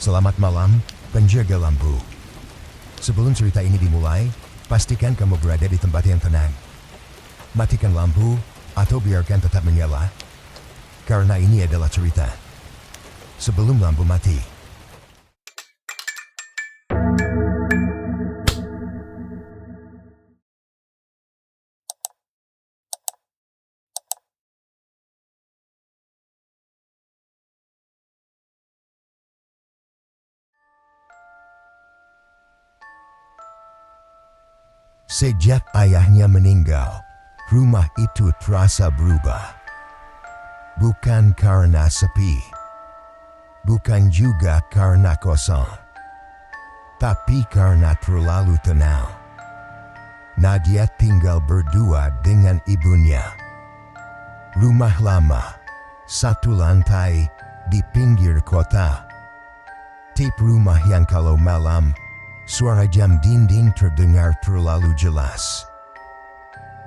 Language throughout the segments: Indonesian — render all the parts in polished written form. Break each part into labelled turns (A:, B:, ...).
A: Selamat malam, penjaga lampu. Sebelum cerita ini dimulai, pastikan kamu berada di tempat yang tenang. Matikan lampu atau biarkan tetap menyala, karena ini adalah cerita sebelum lampu mati. Sejak ayahnya meninggal, rumah itu terasa berubah. Bukan karena sepi, bukan juga karena kosong, tapi karena terlalu tenang. Nadia tinggal berdua dengan ibunya. Rumah lama, satu lantai, di pinggir kota. Tipe rumah yang kalau malam, suara jam dinding terdengar terlalu jelas.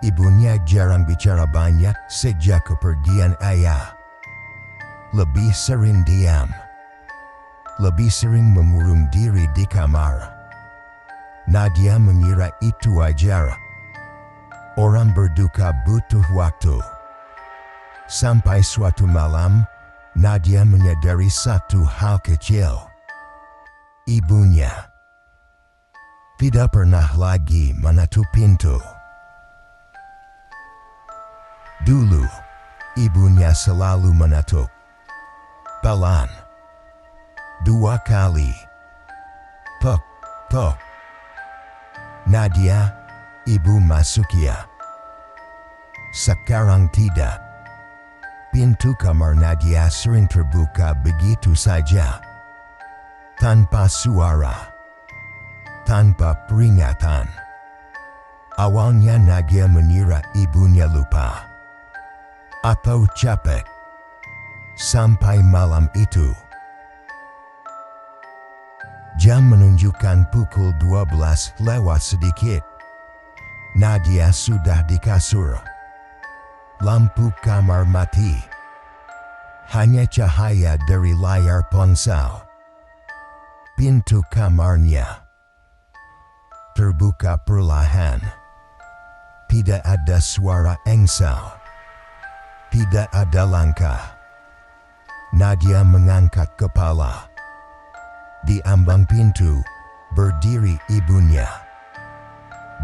A: Ibunya jarang bicara banyak sejak kepergian ayah. Lebih sering diam. Lebih sering mengurung diri di kamar. Nadia mengira itu wajar. Orang berduka butuh waktu. Sampai suatu malam, Nadia menyadari satu hal kecil. Ibunya tidak pernah lagi menutup pintu. Dulu, ibunya selalu menutup pelan 2 kali. Tok, tok. Nadia, ibu masuk ya. Sekarang tidak. Pintu kamar Nadia sering terbuka begitu saja. Tanpa suara. Tanpa peringatan. Awalnya Nadia mengira ibunya lupa atau capek. Sampai malam itu, jam menunjukkan pukul 12 lewat sedikit. Nadia sudah di kasur. Lampu kamar mati. Hanya cahaya dari layar ponsel. Pintu kamarnya terbuka perlahan. Tidak ada suara engsel. Tidak ada langkah. Nadia mengangkat kepala. Di ambang pintu, berdiri ibunya.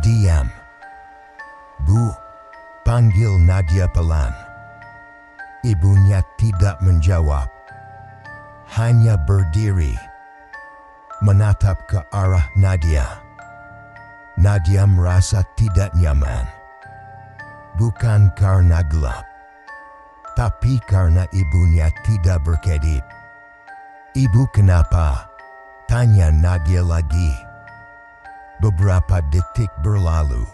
A: Diam. Bu, panggil Nadia pelan. Ibunya tidak menjawab. Hanya berdiri. Menatap ke arah Nadia. Nadia merasa tidak nyaman. Bukan karena gelap, tapi karena ibunya tidak berkedip. Ibu kenapa? Tanya Nadia lagi. Beberapa detik berlalu.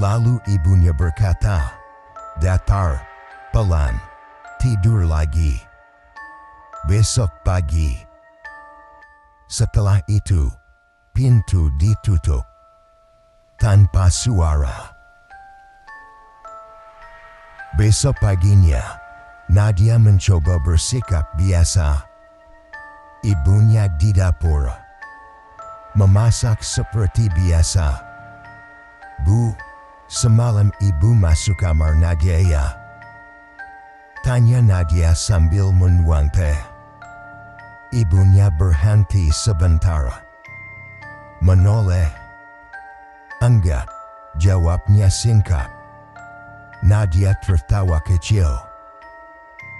A: Lalu ibunya berkata, datar, pelan, tidur lagi. Besok pagi. Setelah itu, pintu ditutup. Tanpa suara. Besok paginya, Nadia mencoba bersikap biasa. Ibunya di dapur. Memasak seperti biasa. Bu, semalam ibu masuk kamar Nadia ya? Tanya Nadia sambil menuang teh. Ibunya berhenti sebentar. Menoleh. Enggak, jawabnya singkat. Nadia tertawa kecil.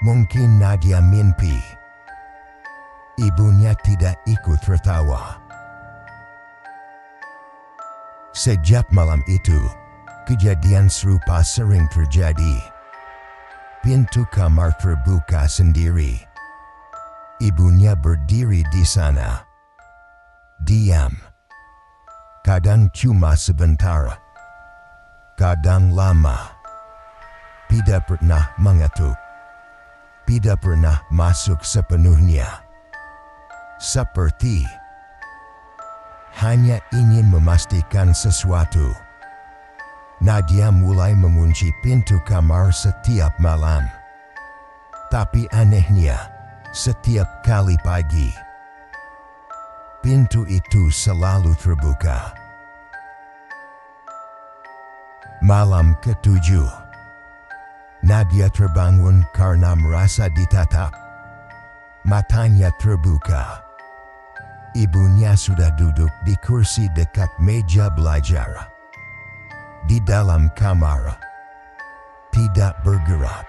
A: Mungkin Nadia mimpi. Ibunya tidak ikut tertawa. Sejak malam itu, kejadian serupa sering terjadi. Pintu kamar terbuka sendiri. Ibunya berdiri di sana. Diam. Kadang cuma sebentar. Kadang lama. Tidak pernah mengetuk. Tidak pernah masuk sepenuhnya. Seperti hanya ingin memastikan sesuatu. Nadia mulai mengunci pintu kamar setiap malam. Tapi anehnya, setiap kali pagi, Pintu itu selalu terbuka. Malam ketujuh, Nadia terbangun karena merasa ditatap. Matanya terbuka. Ibunya sudah duduk di kursi dekat meja belajar. Di dalam kamar, tidak bergerak.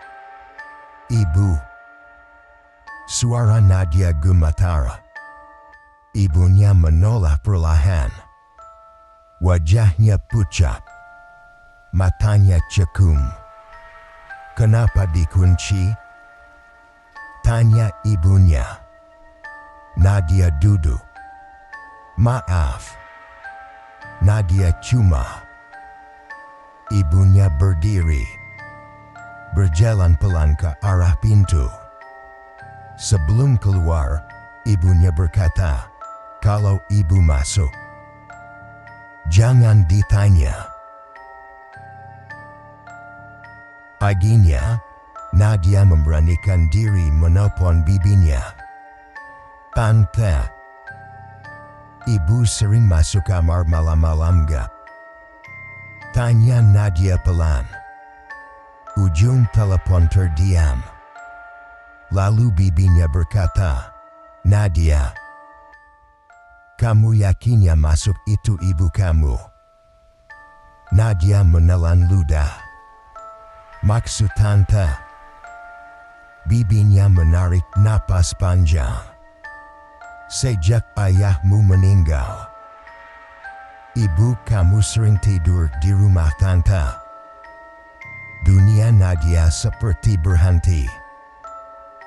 A: Ibu. Suara Nadia gemetar. Ibunya menoleh perlahan. Wajahnya pucat. Matanya cekung. Kenapa dikunci? Tanya ibunya. Nadia duduk. Maaf. Nadia cuma. Ibunya berdiri. Berjalan pelan ke arah pintu. Sebelum keluar, ibunya berkata, "Kalau ibu masuk, jangan ditanya." Paginya, Nadia memberanikan diri menelpon bibinya. "Tante, ibu sering masuk kamar malam-malam gak?" Tanya Nadia pelan. Ujung telepon terdiam. Lalu bibinya berkata, "Nadia, kamu yakinnya masuk itu ibu kamu?" Nadia menelan ludah. "Maksud tante?" Bibinya menarik napas panjang. "Sejak ayahmu meninggal, ibu kamu sering tidur di rumah tante." Dunia Nadia seperti berhenti.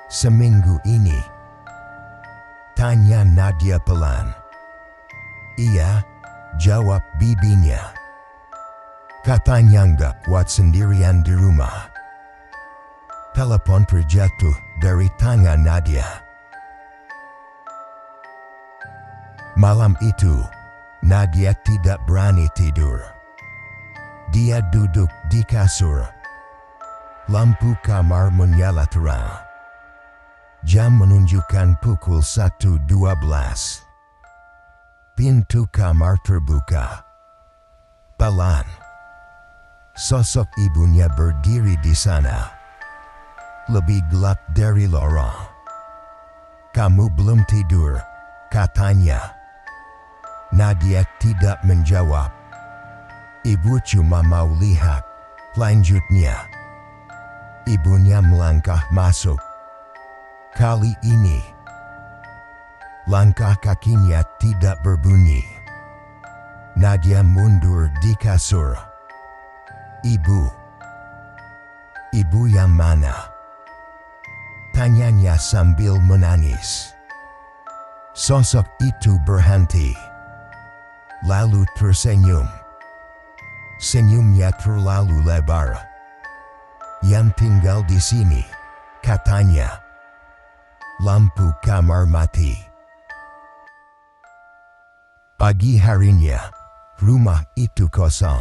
A: "Seminggu ini?" Tanya Nadia pelan. "Iya," jawab bibinya. "Katanya nggak kuat sendirian di rumah." Telepon terjatuh dari tangan Nadia. Malam itu, Nadia tidak berani tidur. Dia duduk di kasur. Lampu kamar menyala terang. Jam menunjukkan pukul 1.12. Pintu kamar terbuka. Pelan. Sosok ibunya berdiri di sana. Lebih gelap dari lorong. "Kamu belum tidur," katanya. Nadia tidak menjawab. "Ibu cuma mau lihat," lanjutnya. Ibunya melangkah masuk. Kali ini, langkah kakinya tidak berbunyi. Nadia mundur di kasur. "Ibu. Ibu yang mana?" Tanyanya sambil menangis. Sosok itu berhenti. Lalu tersenyum. Senyumnya terlalu lebar. "Yang tinggal di sini," katanya. Lampu kamar mati. Pagi harinya, rumah itu kosong.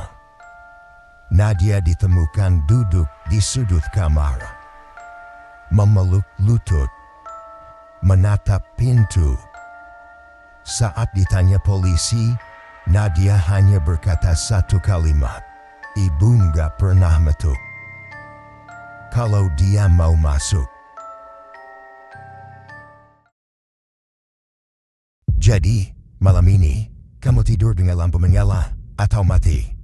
A: Nadia ditemukan duduk di sudut kamar. Memeluk lutut. Menatap pintu. Saat ditanya polisi, Nadia hanya berkata satu kalimat. "Ibu nggak pernah metuk kalau dia mau masuk." Jadi, malam ini, kamu tidur dengan lampu menyala atau mati?